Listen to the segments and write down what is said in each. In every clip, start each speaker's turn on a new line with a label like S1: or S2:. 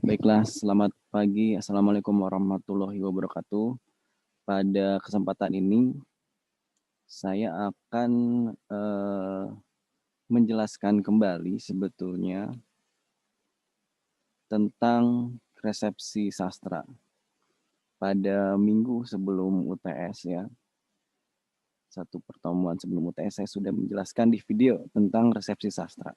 S1: Baiklah, selamat pagi. Assalamualaikum warahmatullahi wabarakatuh. Pada kesempatan ini, saya akan menjelaskan kembali sebetulnya tentang resepsi sastra. Pada minggu sebelum UTS ya, satu pertemuan sebelum UTS saya sudah menjelaskan di video tentang resepsi sastra.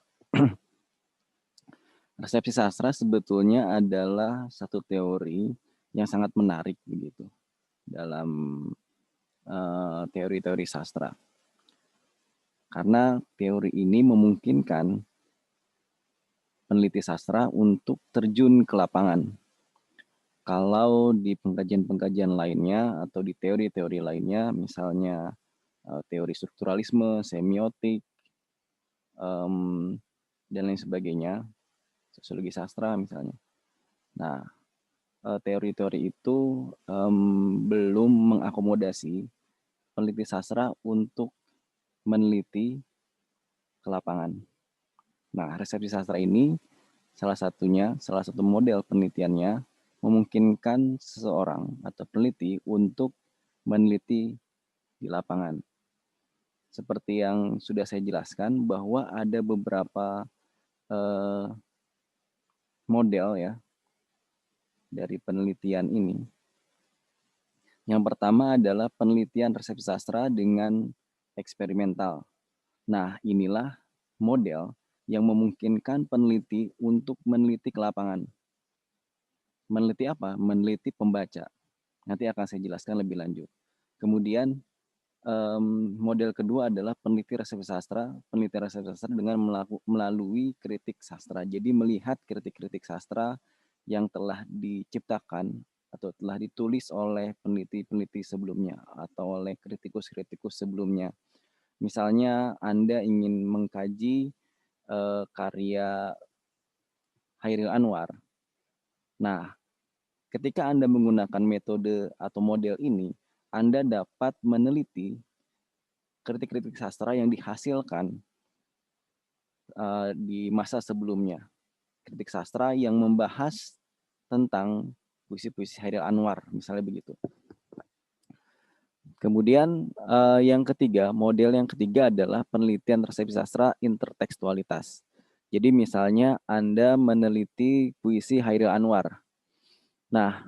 S1: Resepsi sastra sebetulnya adalah satu teori yang sangat menarik begitu dalam teori-teori sastra. Karena teori ini memungkinkan peneliti sastra untuk terjun ke lapangan. Kalau di pengkajian-pengkajian lainnya atau di teori-teori lainnya, misalnya teori strukturalisme, semiotik, dan lain sebagainya, sosiologi sastra misalnya. Nah, teori-teori itu belum mengakomodasi peneliti sastra untuk meneliti ke lapangan. Nah, resepsi sastra ini salah satu model penelitiannya memungkinkan seseorang atau peneliti untuk meneliti di lapangan. Seperti yang sudah saya jelaskan bahwa ada beberapa model ya dari penelitian ini. Yang pertama adalah penelitian resepsi sastra dengan eksperimental. Nah, inilah model yang memungkinkan peneliti untuk meneliti ke lapangan. Meneliti apa? Meneliti pembaca. Nanti akan saya jelaskan lebih lanjut. Kemudian model kedua adalah peneliti resepsi sastra. Peneliti resepsi sastra dengan melalui kritik sastra. Jadi melihat kritik-kritik sastra yang telah diciptakan atau telah ditulis oleh peneliti-peneliti sebelumnya atau oleh kritikus-kritikus sebelumnya. Misalnya Anda ingin mengkaji karya Hairil Anwar. Nah, ketika Anda menggunakan metode atau model ini, Anda dapat meneliti kritik-kritik sastra yang dihasilkan di masa sebelumnya. Kritik sastra yang membahas tentang puisi-puisi Hairil Anwar, misalnya begitu. Kemudian model yang ketiga adalah penelitian resepsi sastra intertekstualitas. Jadi misalnya Anda meneliti puisi Hairil Anwar. Nah,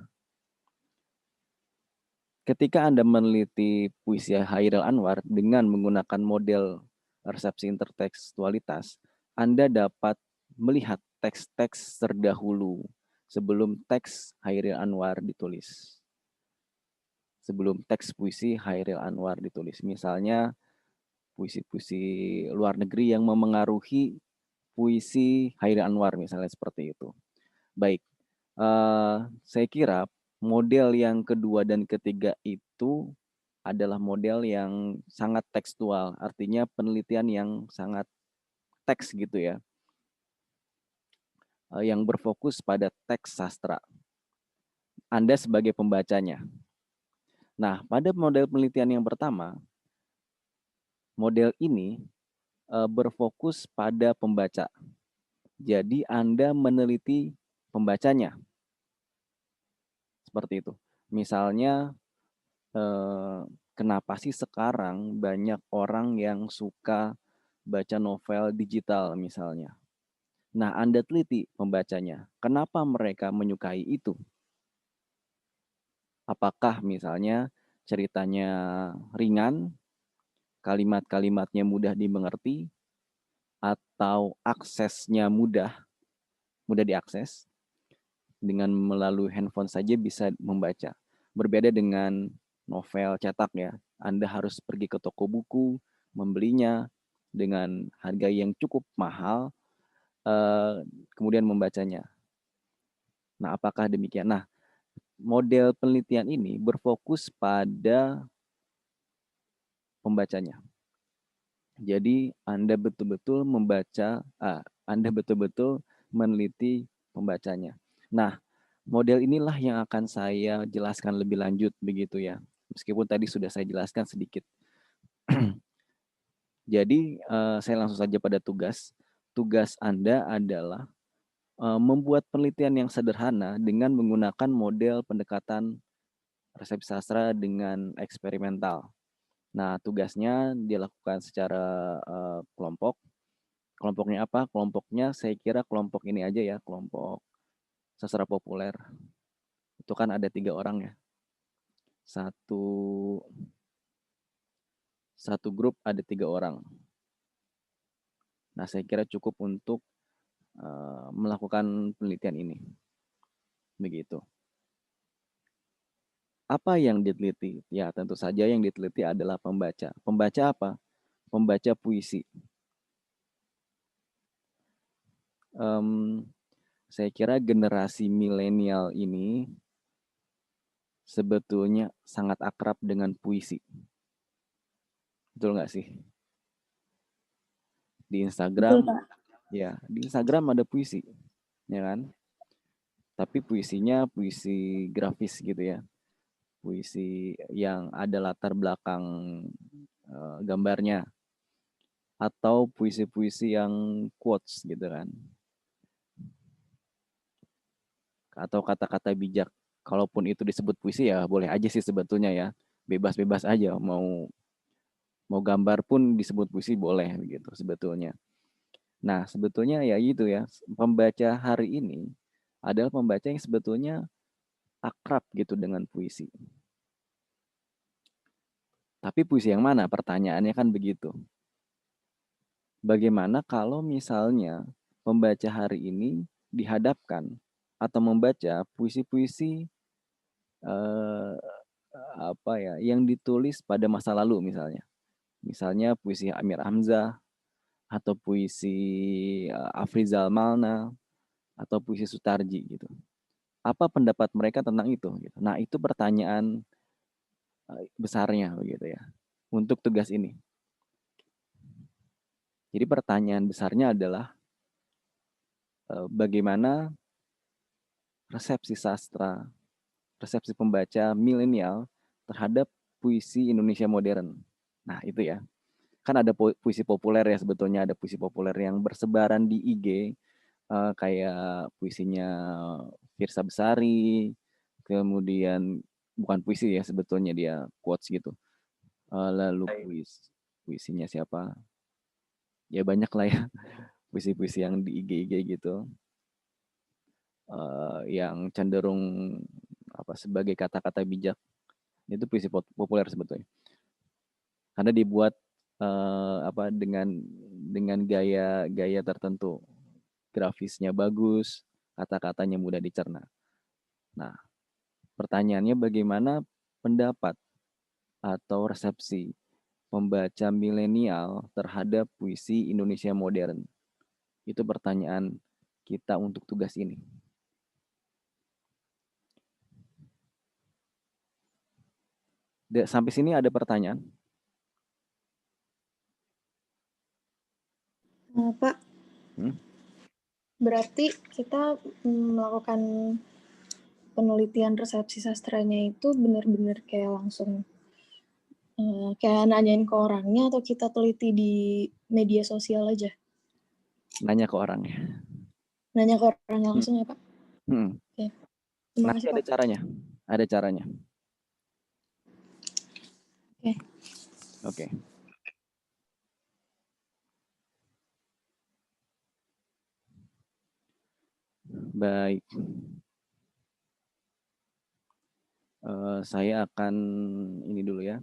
S1: ketika Anda meneliti puisi Hairil Anwar dengan menggunakan model resepsi intertekstualitas, Anda dapat melihat teks-teks terdahulu sebelum teks Hairil Anwar ditulis. Sebelum teks puisi Hairil Anwar ditulis. Misalnya puisi-puisi luar negeri yang memengaruhi puisi Hairil Anwar, misalnya seperti itu. Baik, saya kira model yang kedua dan ketiga itu adalah model yang sangat tekstual, artinya penelitian yang sangat teks gitu ya, yang berfokus pada teks sastra. Anda sebagai pembacanya. Nah, pada model penelitian yang pertama, model ini berfokus pada pembaca. Jadi Anda meneliti pembacanya. Seperti itu. Misalnya, kenapa sih sekarang banyak orang yang suka baca novel digital misalnya. Nah, Anda teliti pembacanya. Kenapa mereka menyukai itu? Apakah misalnya ceritanya ringan, kalimat-kalimatnya mudah dimengerti, atau aksesnya mudah diakses, dengan melalui handphone saja bisa membaca. Berbeda dengan novel cetak ya, Anda harus pergi ke toko buku, membelinya dengan harga yang cukup mahal, kemudian membacanya. Nah, apakah demikian? Nah, model penelitian ini berfokus pada pembacanya. Jadi Anda betul-betul Anda betul-betul meneliti pembacanya. Nah, model inilah yang akan saya jelaskan lebih lanjut begitu ya. Meskipun tadi sudah saya jelaskan sedikit. Jadi saya langsung saja pada tugas. Tugas Anda adalah membuat penelitian yang sederhana dengan menggunakan model pendekatan resep sastra dengan eksperimental. Nah, tugasnya dilakukan secara kelompok. Kelompoknya apa? Kelompoknya saya kira kelompok ini aja ya, kelompok sastra populer. Itu kan ada 3 orang ya. Satu satu grup ada 3 orang. Nah, saya kira cukup untuk melakukan penelitian ini. Begitu. Apa yang diteliti? Ya, tentu saja yang diteliti adalah pembaca. Pembaca apa? Pembaca puisi. Saya kira generasi milenial ini sebetulnya sangat akrab dengan puisi. Betul nggak sih? Di
S2: Betul,
S1: Instagram,
S2: Pak.
S1: ya, di Instagram ada puisi, ya kan? Tapi puisinya puisi grafis gitu ya. Puisi yang ada latar belakang gambarnya. Atau puisi-puisi yang quotes gitu kan. Atau kata-kata bijak. Kalaupun itu disebut puisi ya boleh aja sih sebetulnya ya. Bebas-bebas aja. Mau gambar pun disebut puisi boleh gitu sebetulnya. Nah, sebetulnya ya itu ya, pembaca hari ini adalah pembaca yang sebetulnya akrab gitu dengan puisi. Tapi puisi yang mana? Pertanyaannya kan begitu. Bagaimana kalau misalnya pembaca hari ini dihadapkan atau membaca puisi-puisi eh, apa ya yang ditulis pada masa lalu misalnya. Misalnya puisi Amir Hamzah atau puisi Afrizal Malna atau puisi Sutarji gitu. Apa pendapat mereka tentang itu? Gitu. Nah, itu pertanyaan besarnya begitu ya untuk tugas ini. Jadi pertanyaan besarnya adalah bagaimana resepsi sastra, resepsi pembaca milenial terhadap puisi Indonesia modern. Nah, itu ya. Kan ada puisi populer ya sebetulnya, ada puisi populer yang bersebaran di IG kayak puisinya Firsa Besari, kemudian bukan puisi ya sebetulnya dia quotes gitu. Lalu puisinya siapa? Ya banyak lah ya puisi-puisi yang di IG-IG gitu. Yang cenderung apa sebagai kata-kata bijak. Itu puisi populer sebetulnya. Karena dibuat apa dengan gaya tertentu. Grafisnya bagus, kata-katanya mudah dicerna. Nah, pertanyaannya bagaimana pendapat atau resepsi pembaca milenial terhadap puisi Indonesia modern? Itu pertanyaan kita untuk tugas ini. Sampai sini ada pertanyaan?
S2: Pak,
S1: Hmm?
S2: berarti kita melakukan penelitian resepsi sastranya itu benar-benar kayak langsung kayak nanyain ke orangnya atau kita teliti di media sosial aja?
S1: Nanya ke orangnya.
S2: Nanya ke orangnya
S1: Hmm.
S2: langsung ya, Pak?
S1: Hmm.
S2: Oke. Terima
S1: Nanti
S2: kasih,
S1: ada
S2: Pak.
S1: caranya. Ada caranya.
S2: Oke.
S1: Oke. Baik. Saya akan ini dulu ya.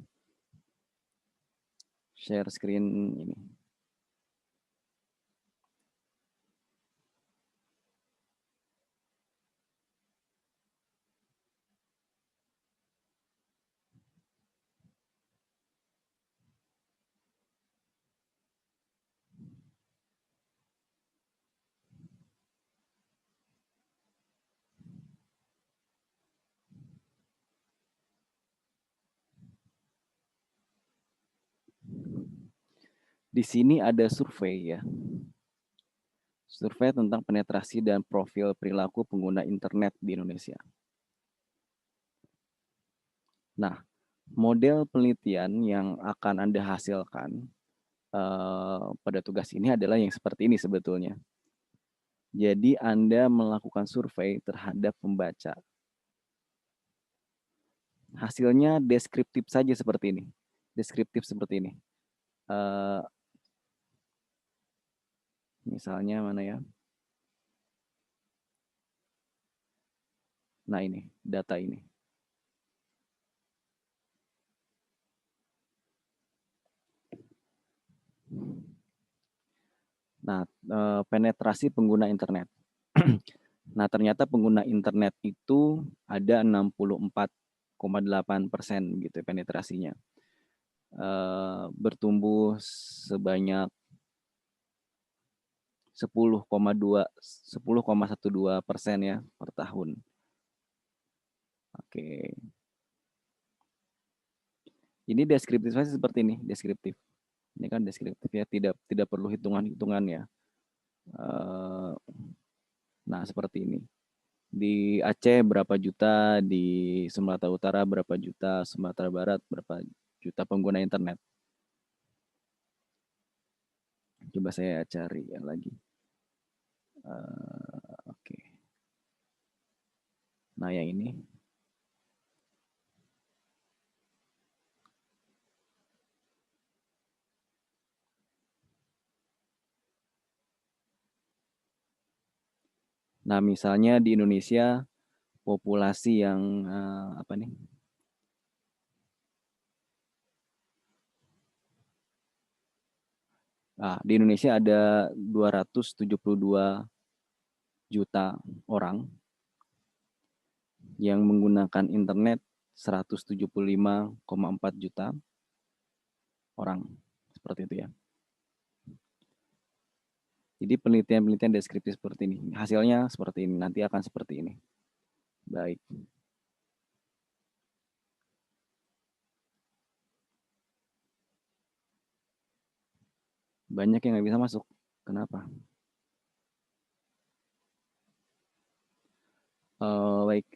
S1: Share screen ini. Di sini ada survei ya. Survei tentang penetrasi dan profil perilaku pengguna internet di Indonesia. Nah, model penelitian yang akan Anda hasilkan pada tugas ini adalah yang seperti ini sebetulnya. Jadi Anda melakukan survei terhadap pembaca. Hasilnya deskriptif saja seperti ini. Deskriptif seperti ini. Misalnya mana ya? Nah ini, data ini. Nah, penetrasi pengguna internet. Nah, ternyata pengguna internet itu ada 64,8% gitu penetrasinya. Bertumbuh sebanyak 10,12% ya per tahun. Oke. Ini deskriptifnya seperti ini, deskriptif. Ini kan deskriptif ya, tidak perlu hitungan-hitungan ya. Nah, seperti ini. Di Aceh berapa juta, di Sumatera Utara berapa juta, Sumatera Barat berapa juta pengguna internet. Coba saya cari yang lagi. Oke. Nah, yang ini. Nah, misalnya di Indonesia populasi yang apa nih? Nah, di Indonesia ada 272 juta orang yang menggunakan internet, 175,4 juta orang. Seperti itu ya. Jadi penelitian-penelitian deskriptif seperti ini. Hasilnya seperti ini, nanti akan seperti ini. Baik. Banyak yang nggak bisa masuk. Kenapa? Baik.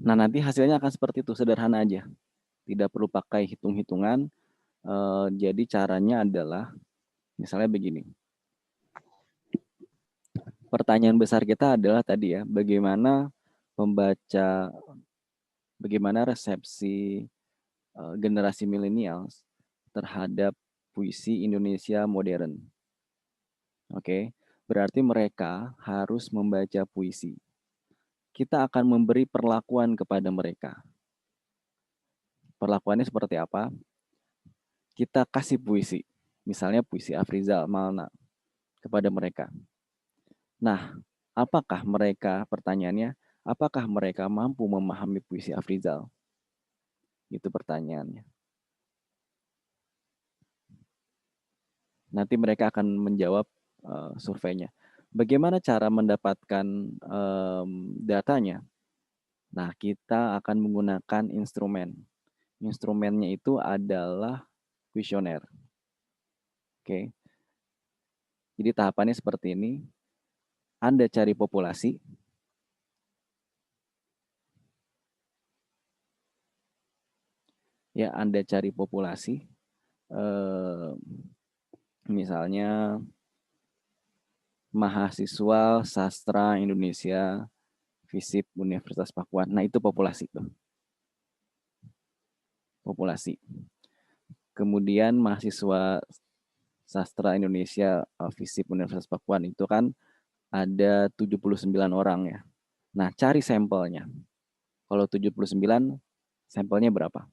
S1: Nah, nanti hasilnya akan seperti itu, sederhana aja. Tidak perlu pakai hitung-hitungan. Jadi caranya adalah, misalnya begini. Pertanyaan besar kita adalah tadi ya, bagaimana membaca, bagaimana resepsi generasi milenial terhadap puisi Indonesia modern. Oke, berarti mereka harus membaca puisi. Kita akan memberi perlakuan kepada mereka. Perlakuannya seperti apa? Kita kasih puisi, misalnya puisi Afrizal Malna kepada mereka. Nah, apakah mereka, pertanyaannya, apakah mereka mampu memahami puisi Afrizal? Itu pertanyaannya. Nanti mereka akan menjawab surveinya. Bagaimana cara mendapatkan datanya? Nah, kita akan menggunakan instrumen. Instrumennya itu adalah kuesioner. Oke. Jadi tahapannya seperti ini. Anda cari populasi. Ya, Anda cari populasi. Misalnya mahasiswa sastra Indonesia FISIP Universitas Pakuan. Nah, itu populasi tuh. Populasi. Kemudian mahasiswa sastra Indonesia FISIP Universitas Pakuan itu kan ada 79 orang ya. Nah, cari sampelnya. Kalau 79, sampelnya berapa?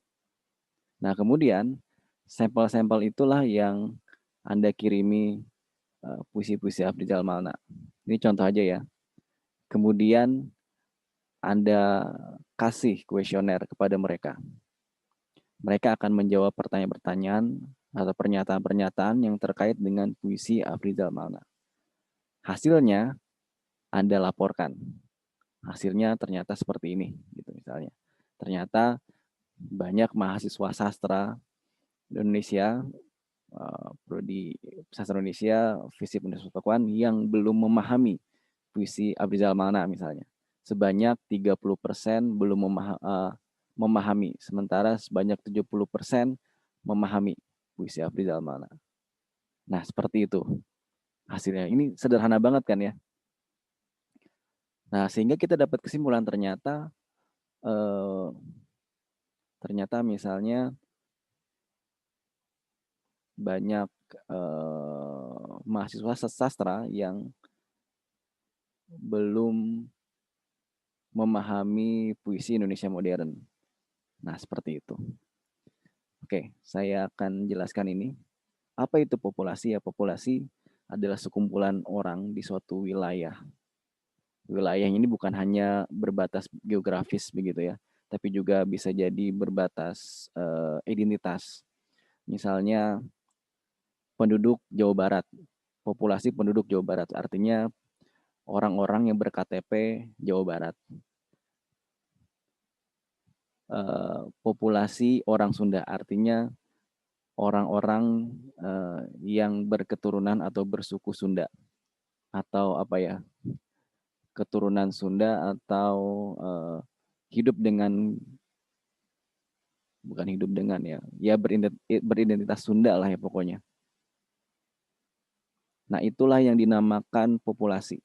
S1: Nah, kemudian sampel-sampel itulah yang Anda kirimi puisi-puisi Afrizal Malna. Ini contoh aja ya. Kemudian Anda kasih kuesioner kepada mereka. Mereka akan menjawab pertanyaan-pertanyaan atau pernyataan-pernyataan yang terkait dengan puisi Afrizal Malna. Hasilnya Anda laporkan. Hasilnya ternyata seperti ini, gitu misalnya. Ternyata banyak mahasiswa sastra Indonesia, prodi sastra Indonesia, FISIP Universitas Pakuan yang belum memahami puisi Afrizal Malna misalnya. Sebanyak 30% belum memahami, sementara sebanyak 70% memahami puisi Afrizal Malna. Nah, seperti itu hasilnya. Ini sederhana banget kan ya. Nah, sehingga kita dapat kesimpulan ternyata misalnya banyak mahasiswa sastra yang belum memahami puisi Indonesia modern. Nah, seperti itu. Oke, saya akan jelaskan ini. Apa itu populasi? Ya, populasi adalah sekumpulan orang di suatu wilayah. Wilayah ini bukan hanya berbatas geografis begitu ya, tapi juga bisa jadi berbatas identitas. Misalnya penduduk Jawa Barat, populasi penduduk Jawa Barat, artinya orang-orang yang berKTP Jawa Barat. Populasi orang Sunda, artinya orang-orang yang berketurunan atau bersuku Sunda, atau apa ya, keturunan Sunda, atau hidup dengan, bukan hidup dengan ya, ya beridentitas Sunda lah ya pokoknya. Nah, itulah yang dinamakan populasi.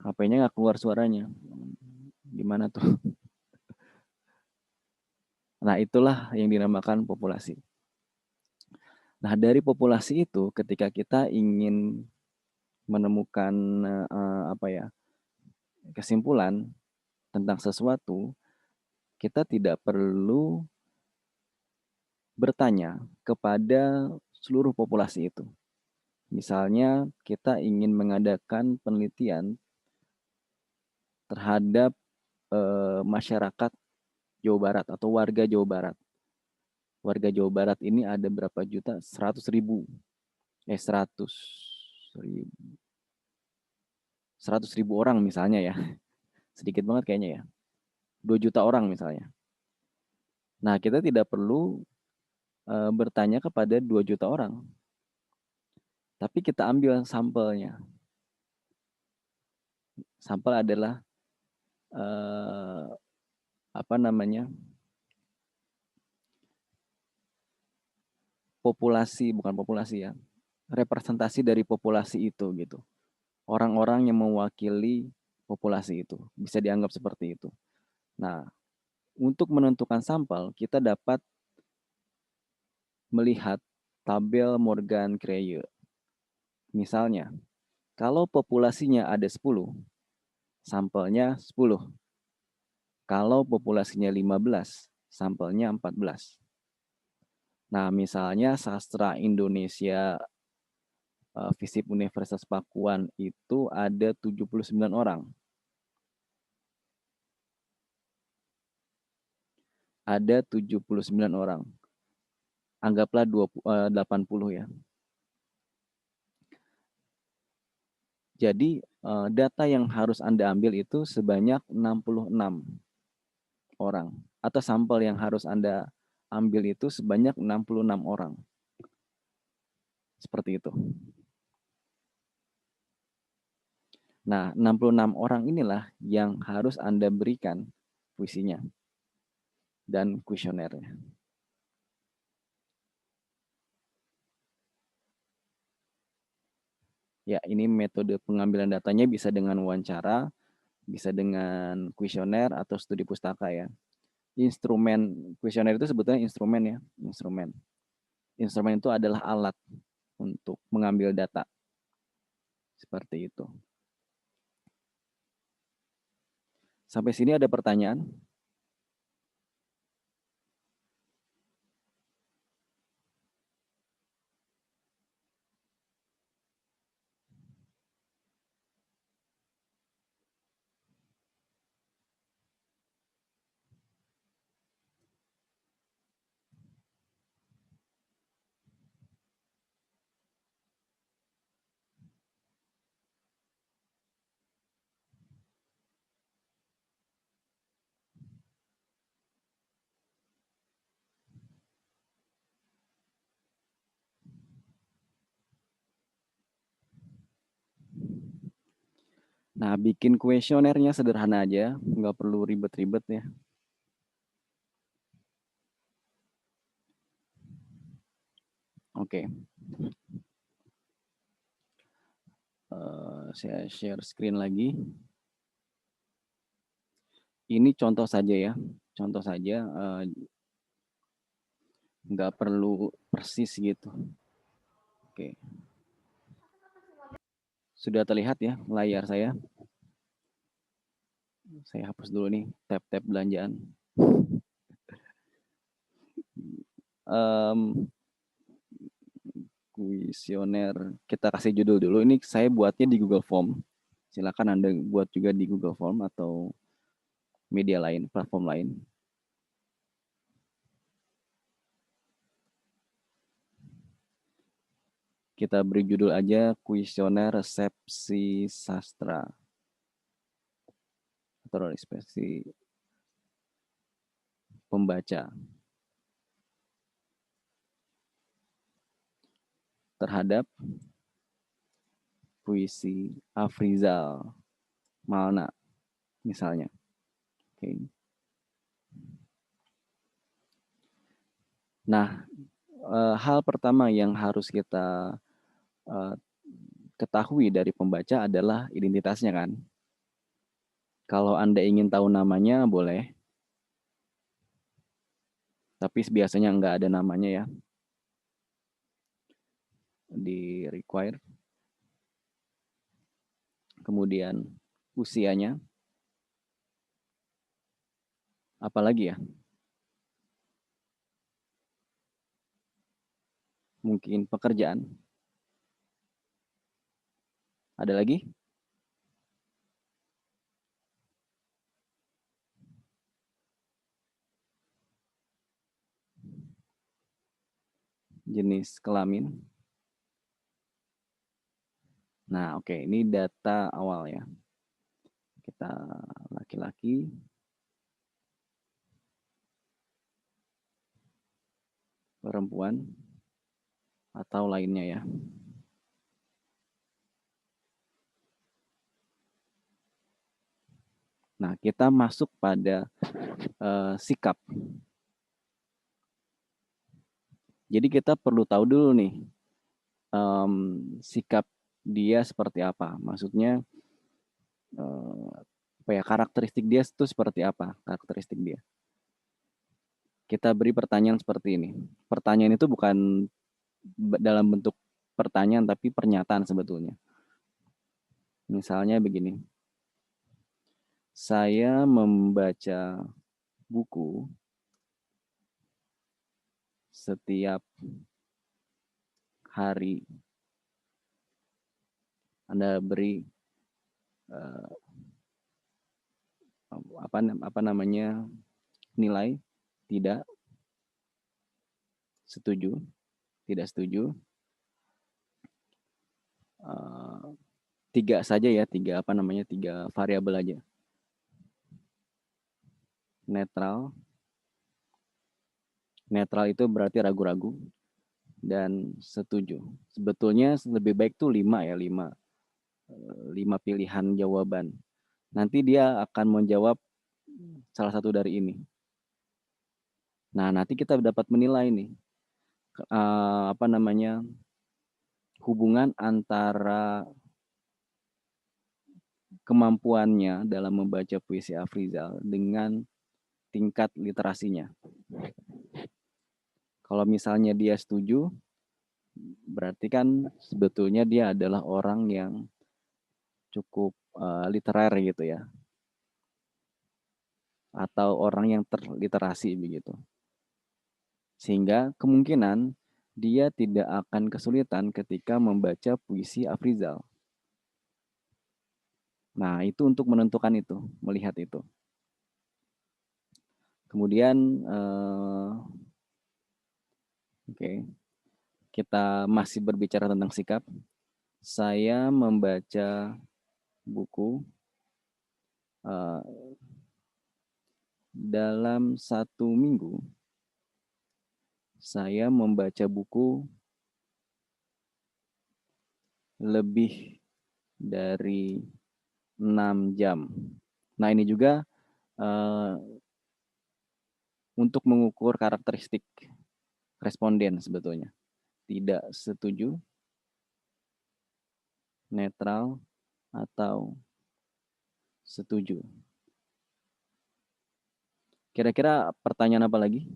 S1: HP-nya nggak keluar suaranya. Gimana tuh? Nah, itulah yang dinamakan populasi. Nah, dari populasi itu, ketika kita ingin menemukan apa ya, kesimpulan tentang sesuatu, kita tidak perlu bertanya kepada seluruh populasi itu. Misalnya, kita ingin mengadakan penelitian terhadap masyarakat Jawa Barat atau warga Jawa Barat. Warga Jawa Barat ini ada berapa juta? 100.000. 100.000 orang misalnya ya. Sedikit banget kayaknya ya. 2 juta orang misalnya. Nah, kita tidak perlu bertanya kepada 2 juta orang. Tapi kita ambil sampelnya. Sampel adalah apa namanya? Populasi, bukan populasi ya. Representasi dari populasi itu gitu. Orang-orang yang mewakili populasi itu. Bisa dianggap seperti itu. Nah, untuk menentukan sampel, kita dapat melihat tabel Morgan Crayer. Misalnya, kalau populasinya ada 10, sampelnya 10. Kalau populasinya 15, sampelnya 14. Nah, misalnya sastra Indonesia FISIP Universitas Pakuan itu ada 79 orang. Ada 79 orang. Anggaplah 80 ya. Jadi data yang harus Anda ambil itu sebanyak 66 orang. Atau sampel yang harus Anda ambil itu sebanyak 66 orang. Seperti itu. Nah, 66 orang inilah yang harus Anda berikan puisinya dan kuesionernya. Ya, ini metode pengambilan datanya bisa dengan wawancara, bisa dengan kuesioner atau studi pustaka ya. Instrumen kuesioner itu sebetulnya instrumen ya, instrumen. Instrumen itu adalah alat untuk mengambil data. Seperti itu. Sampai sini ada pertanyaan? Nah, bikin kuesionernya sederhana aja, nggak perlu ribet-ribet ya. Oke. Saya share screen lagi. Ini contoh saja ya, contoh saja, nggak perlu persis gitu. Oke. Sudah terlihat ya layar saya? Saya hapus dulu nih tab-tab belanjaan. Kuesioner, kita kasih judul dulu. Ini saya buatnya di Google Form. Silakan Anda buat juga di Google Form atau media lain, platform lain. Kita beri judul aja kuesioner resepsi sastra atau resepsi pembaca terhadap puisi Afrizal Malna misalnya. Oke. Nah, hal pertama yang harus kita ketahui dari pembaca adalah identitasnya kan. Kalau Anda ingin tahu namanya boleh, tapi biasanya nggak ada namanya ya di require. Kemudian usianya, apalagi ya? Mungkin pekerjaan. Ada lagi? Jenis kelamin. Nah, oke, ini data awal ya. Kita laki-laki, perempuan, atau lainnya ya. Nah, kita masuk pada sikap. Jadi kita perlu tahu dulu nih, sikap dia seperti apa. Maksudnya, apa ya, karakteristik dia itu seperti apa, karakteristik dia. Kita beri pertanyaan seperti ini. Pertanyaan itu bukan dalam bentuk pertanyaan, tapi pernyataan sebetulnya. Misalnya begini, saya membaca buku setiap hari. Anda beri apa namanya, nilai tidak, setuju, tidak setuju. Tiga saja ya, tiga variabel aja. Netral. Netral itu berarti ragu-ragu dan setuju. Sebetulnya lebih baik tuh 5 ya, 5 pilihan jawaban. Nanti dia akan menjawab salah satu dari ini. Nah, nanti kita dapat menilai nih apa namanya, hubungan antara kemampuannya dalam membaca puisi Afrizal dengan tingkat literasinya. Kalau misalnya dia setuju, berarti kan sebetulnya dia adalah orang yang cukup literer gitu ya, atau orang yang terliterasi begitu. Sehingga kemungkinan dia tidak akan kesulitan ketika membaca puisi Afrizal. Nah, itu untuk menentukan itu, melihat itu. Kemudian, kita masih berbicara tentang sikap. Saya membaca buku dalam 1 minggu. Saya membaca buku lebih dari 6 jam. Nah, ini juga untuk mengukur karakteristik responden sebetulnya. Tidak setuju, netral, atau setuju? Kira-kira pertanyaan apa lagi?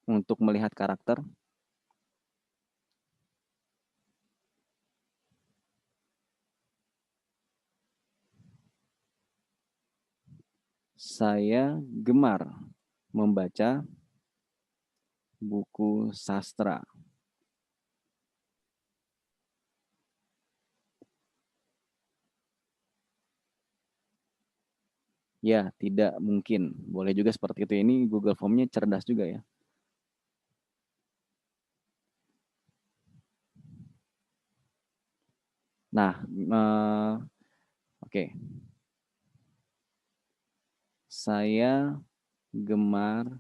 S1: Untuk melihat karakter, saya gemar membaca buku sastra. Ya, tidak mungkin. Boleh juga seperti itu. Ini Google Form-nya cerdas juga ya. Nah, oke. Saya gemar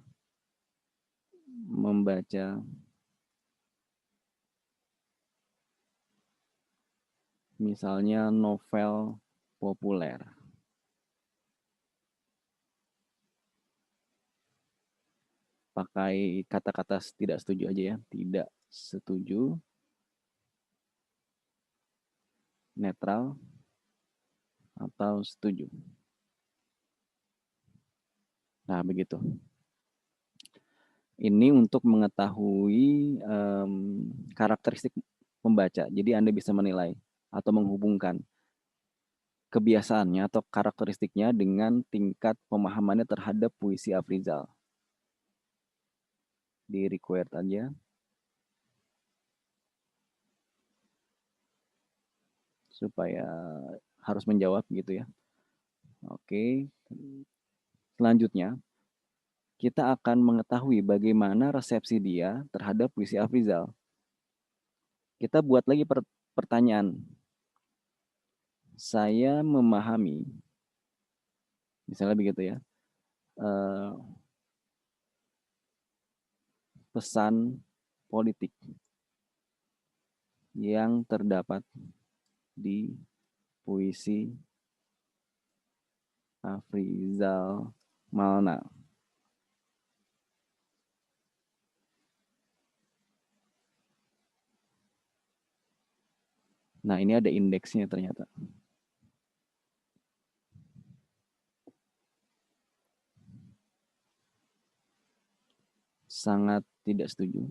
S1: membaca misalnya novel populer. Pakai kata-kata tidak setuju aja ya. Tidak setuju, netral, atau setuju. Nah, begitu. Ini untuk mengetahui karakteristik pembaca. Jadi Anda bisa menilai atau menghubungkan kebiasaannya atau karakteristiknya dengan tingkat pemahamannya terhadap puisi Afrizal. Di required aja. Supaya harus menjawab gitu ya. Oke. Selanjutnya, kita akan mengetahui bagaimana resepsi dia terhadap puisi Afrizal. Kita buat lagi pertanyaan. Saya memahami, misalnya begitu ya, pesan politik yang terdapat di puisi Afrizal Malna. Nah, ini ada indeksnya ternyata. Sangat tidak setuju.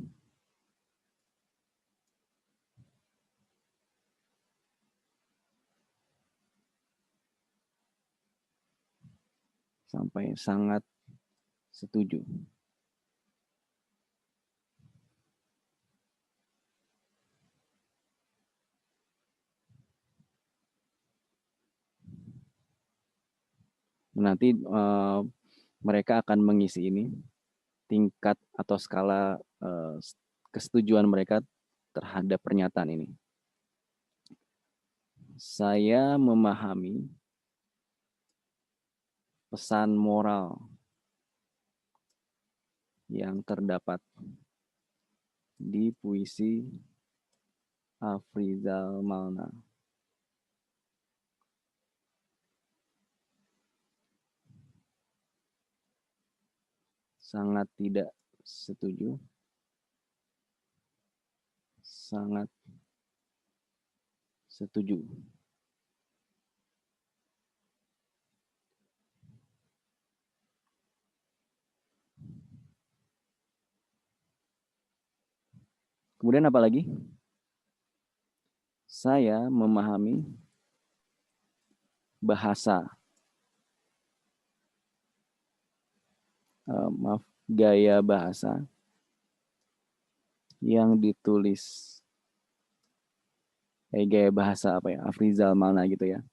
S1: Sampai sangat setuju. Nanti mereka akan mengisi ini tingkat atau skala kesetujuan mereka terhadap pernyataan ini. Saya memahami pesan moral yang terdapat di puisi Afrizal Malna. Sangat tidak setuju. Sangat setuju. Kemudian apa lagi? Saya memahami bahasa, gaya bahasa yang ditulis, gaya bahasa apa ya, Afrizal Malna gitu ya.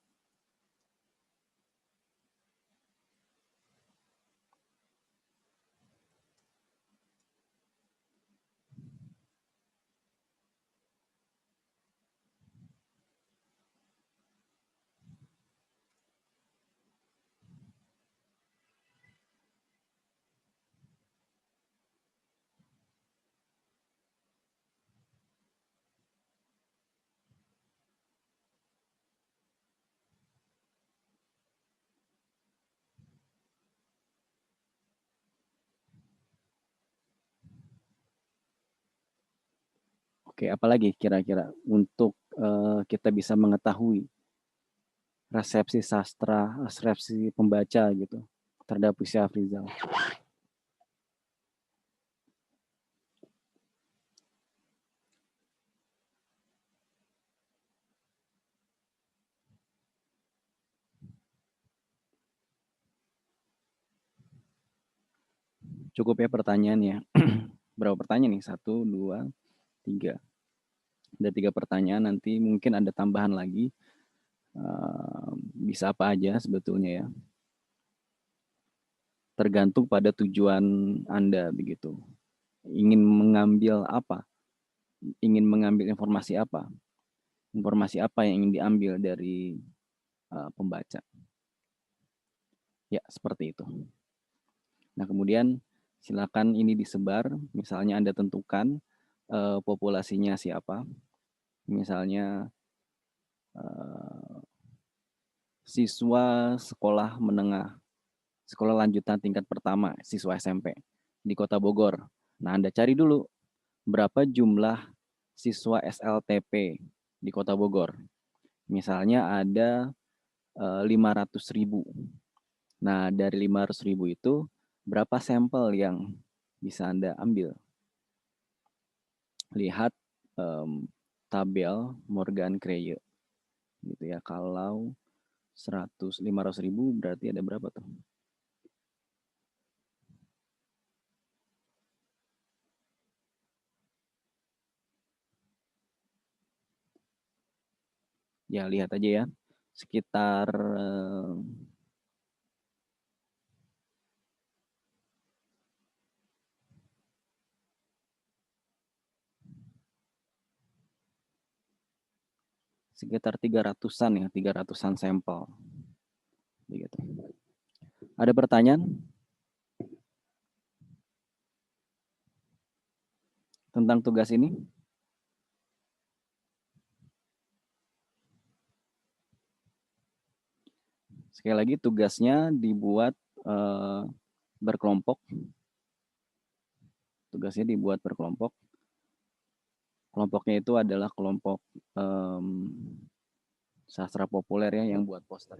S1: Oke, apalagi kira-kira untuk kita bisa mengetahui resepsi sastra, resepsi pembaca gitu terhadap puisi Afrizal. Cukup ya pertanyaannya. Berapa pertanyaan nih? 1, 2, 3. Ada 3 pertanyaan, nanti mungkin ada tambahan lagi. Bisa apa aja sebetulnya ya. Tergantung pada tujuan Anda begitu. Ingin mengambil apa? Ingin mengambil informasi apa? Informasi apa yang ingin diambil dari pembaca? Ya, seperti itu. Nah, kemudian silakan ini disebar, misalnya Anda tentukan populasinya siapa. Misalnya siswa sekolah menengah, sekolah lanjutan tingkat pertama, siswa SMP di Kota Bogor. Nah, Anda cari dulu berapa jumlah siswa SLTP di Kota Bogor. Misalnya ada 500.000. Nah, dari 500.000 itu berapa sampel yang bisa Anda ambil? Lihat tabel Morgan Creye gitu ya. Kalau 500.000 berarti ada berapa tuh? Ya, lihat aja ya. Sekitar sekitar 300-an ya, 300-an sampel. Begitu. Ada pertanyaan tentang tugas ini? Sekali lagi tugasnya dibuat berkelompok. Tugasnya dibuat berkelompok. Kelompoknya itu adalah kelompok sastra populer ya yang buat poster.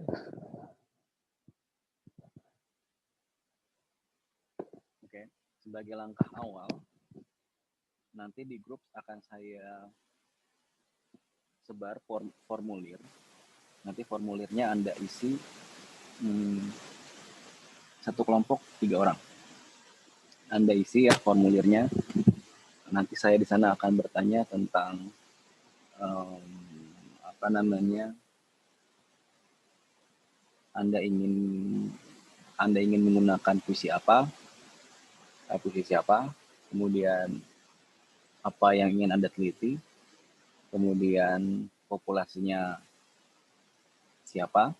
S1: Oke, sebagai langkah awal, nanti di grup akan saya sebar formulir. Nanti formulirnya Anda isi satu kelompok 3 orang. Anda isi ya formulirnya. Nanti saya di sana akan bertanya tentang apa namanya, Anda ingin menggunakan puisi apa, puisi siapa, kemudian apa yang ingin Anda teliti, kemudian populasinya siapa,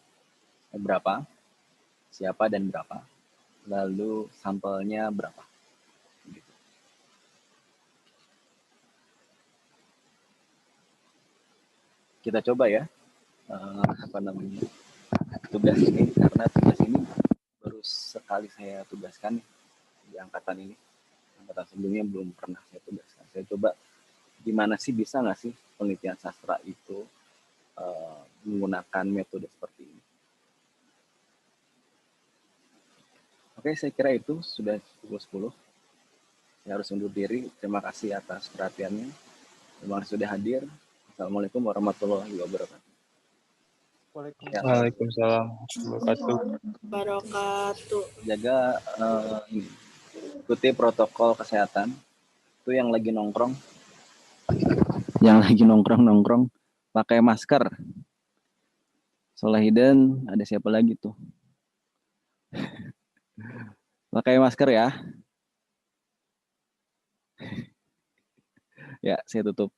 S1: berapa, siapa dan berapa, lalu sampelnya berapa. Kita coba ya tugas ini, karena tugas ini baru sekali saya tugaskan di angkatan ini. Angkatan sebelumnya belum pernah saya tugaskan. Saya coba gimana sih, bisa nggak sih penelitian sastra itu menggunakan metode seperti ini. Oke, saya kira itu sudah pukul 10. Saya harus undur diri. Terima kasih atas perhatiannya. Terima kasih sudah hadir. Assalamualaikum warahmatullahi wabarakatuh.
S3: Waalaikumsalam
S2: wabarakatuh.
S1: Jaga ikuti protokol kesehatan. Itu yang lagi nongkrong. Pakai masker. Solahiden, ada siapa lagi tuh? Pakai masker ya. Ya, saya tutup.